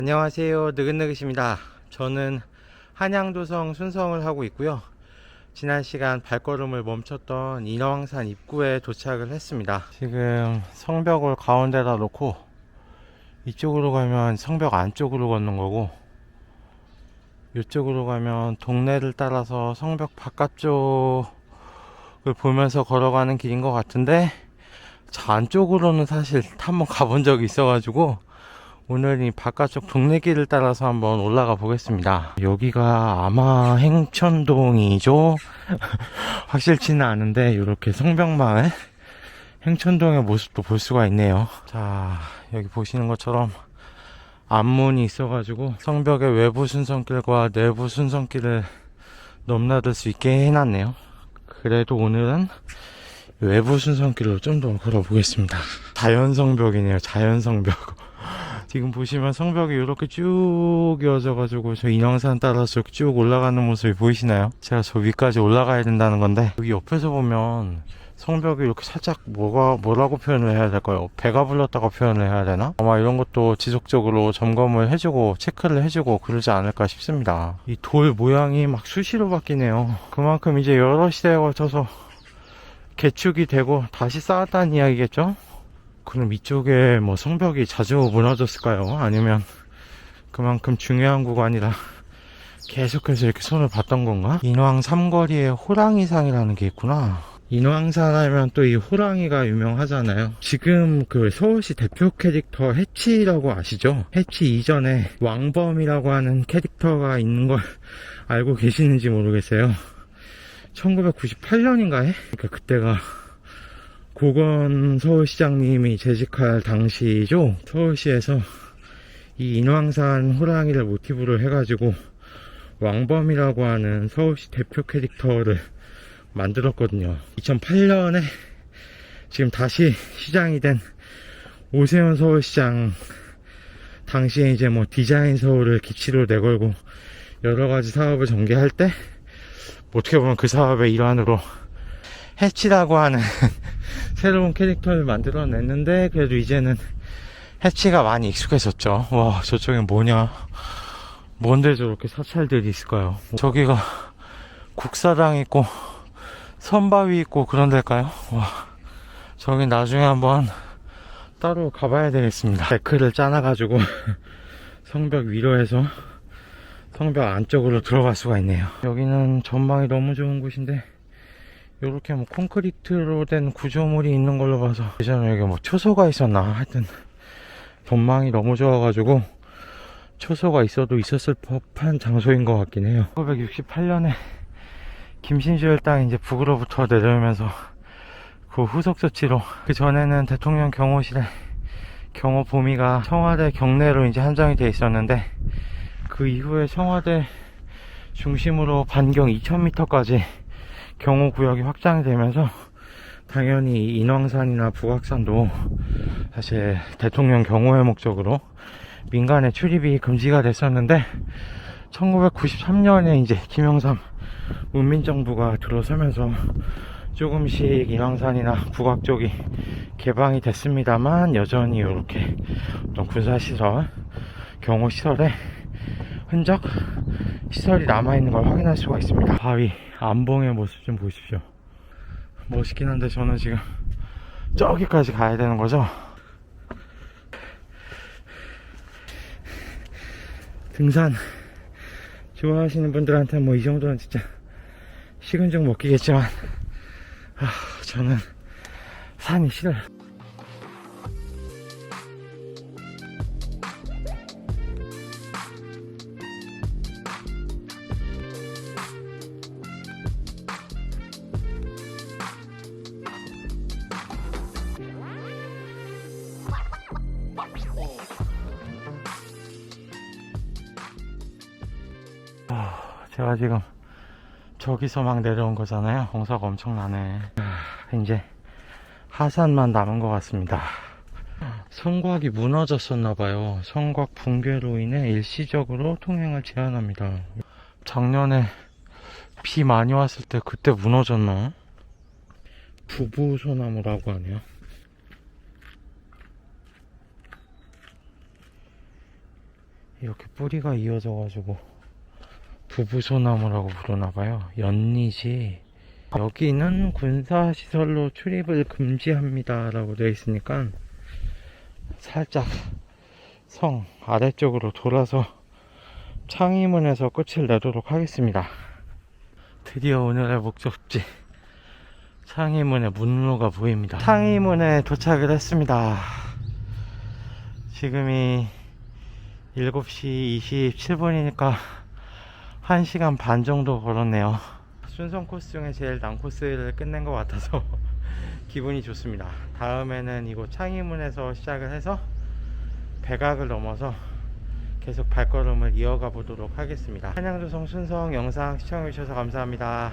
안녕하세요, 느긋느긋입니다. 저는 한양도성 순성을 하고 있고요. 지난 시간 발걸음을 멈췄던 인왕산 입구에 도착을 했습니다. 지금 성벽을 가운데다 놓고 이쪽으로 가면 성벽 안쪽으로 걷는 거고, 이쪽으로 가면 동네를 따라서 성벽 바깥쪽을 보면서 걸어가는 길인 것 같은데, 저 안쪽으로는 사실 한번 가본 적이 있어가지고 오늘 이 바깥쪽 동네 길을 따라서 한번 올라가 보겠습니다. 여기가 아마 행천동이죠? 확실치는 않은데 이렇게 성벽마을 행천동의 모습도 볼 수가 있네요. 자, 여기 보시는 것처럼 앞문이 있어가지고 성벽의 외부 순성길과 내부 순성길을 넘나들 수 있게 해놨네요. 그래도 오늘은 외부 순성길로 좀 더 걸어보겠습니다. 자연성벽이네요. 자연성벽. 지금 보시면 성벽이 이렇게 쭉 이어져가지고 저 인왕산 따라서 쭉 올라가는 모습이 보이시나요? 제가 저 위까지 올라가야 된다는 건데, 여기 옆에서 보면 성벽이 이렇게 살짝 뭐라고 표현을 해야 될까요? 배가 불렀다고 표현을 해야 되나? 아마 이런 것도 지속적으로 점검을 해주고 체크를 해주고 그러지 않을까 싶습니다. 이 돌 모양이 막 수시로 바뀌네요. 그만큼 이제 여러 시대에 걸쳐서 개축이 되고 다시 쌓았다는 이야기겠죠? 그럼 이쪽에 뭐 성벽이 자주 무너졌을까요? 아니면 그만큼 중요한 구간이라 계속해서 이렇게 손을 봤던 건가? 인왕 삼거리에 호랑이상이라는 게 있구나. 인왕산 하면 또 이 호랑이가 유명하잖아요. 지금 그 서울시 대표 캐릭터 해치라고 아시죠? 해치 이전에 왕범이라고 하는 캐릭터가 있는 걸 알고 계시는지 모르겠어요. 1998년인가에? 그러니까 그때가 고건 서울시장님이 재직할 당시죠. 서울시에서 이 인왕산 호랑이를 모티브로 해가지고 왕범이라고 하는 서울시 대표 캐릭터를 만들었거든요. 2008년에 지금 다시 시장이 된 오세훈 서울시장, 당시에 이제 뭐 디자인 서울을 기치로 내걸고 여러 가지 사업을 전개할 때 어떻게 보면 그 사업의 일환으로 해치라고 하는 새로운 캐릭터를 만들어냈는데, 그래도 이제는 해치가 많이 익숙해졌죠. 와, 저쪽엔 뭐냐? 뭔데 저렇게 사찰들이 있을까요? 저기가 국사당 있고 선바위 있고 그런 데일까요? 와, 저기 나중에 한번 따로 가봐야 되겠습니다. 데크를 짜놔가지고 성벽 위로 해서 성벽 안쪽으로 들어갈 수가 있네요. 여기는 전망이 너무 좋은 곳인데, 요렇게 뭐 콘크리트로 된 구조물이 있는 걸로 봐서 예전에 여기 뭐 초소가 있었나, 하여튼 전망이 너무 좋아가지고 초소가 있어도 있었을 법한 장소인 것 같긴 해요. 1968년에 김신주 혈당이 이제 북으로부터 내려오면서 그 후속 조치로, 그 전에는 대통령 경호실에 경호 보미가 청와대 경내로 이제 한정이 돼 있었는데, 그 이후에 청와대 중심으로 반경 2000m까지 경호구역이 확장이 되면서 당연히 인왕산이나 북악산도 사실 대통령 경호의 목적으로 민간의 출입이 금지가 됐었는데, 1993년에 이제 김영삼 문민정부가 들어서면서 조금씩 인왕산이나 북악 쪽이 개방이 됐습니다만, 여전히 이렇게 어떤 군사시설, 경호시설에 흔적, 시설이 남아있는 걸 확인할 수가 있습니다. 바위 안봉의 모습 좀 보십시오. 멋있긴 한데 저는 지금 저기까지 가야 되는 거죠. 등산 좋아하시는 분들한테 뭐 이 정도는 진짜 식은 죽 먹기겠지만, 저는 산이 싫어요. 제가 지금 저기서 막 내려온 거잖아요. 공사가 엄청나네. 이제 하산만 남은 것 같습니다. 성곽이 무너졌었나봐요. 성곽 붕괴로 인해 일시적으로 통행을 제한합니다. 작년에 비 많이 왔을 때 그때 무너졌나? 부부소나무라고 하네요. 이렇게 뿌리가 이어져 가지고 부부소나무라고 부르나봐요. 연잎이. 여기는 군사시설로 출입을 금지합니다 라고 되어 있으니까 살짝 성 아래쪽으로 돌아서 창의문에서 끝을 내도록 하겠습니다. 드디어 오늘의 목적지 창의문의 문로가 보입니다. 창의문에 도착을 했습니다. 지금이 7시 27분이니까 1시간 반 정도 걸었네요. 순선 코스 중에 제일 난 코스를 끝낸 것 같아서 기분이 좋습니다. 다음에는 이곳 창의문에서 시작을 해서 백악을 넘어서 계속 발걸음을 이어가 보도록 하겠습니다. 한양조성 순성 영상 시청해주셔서 감사합니다.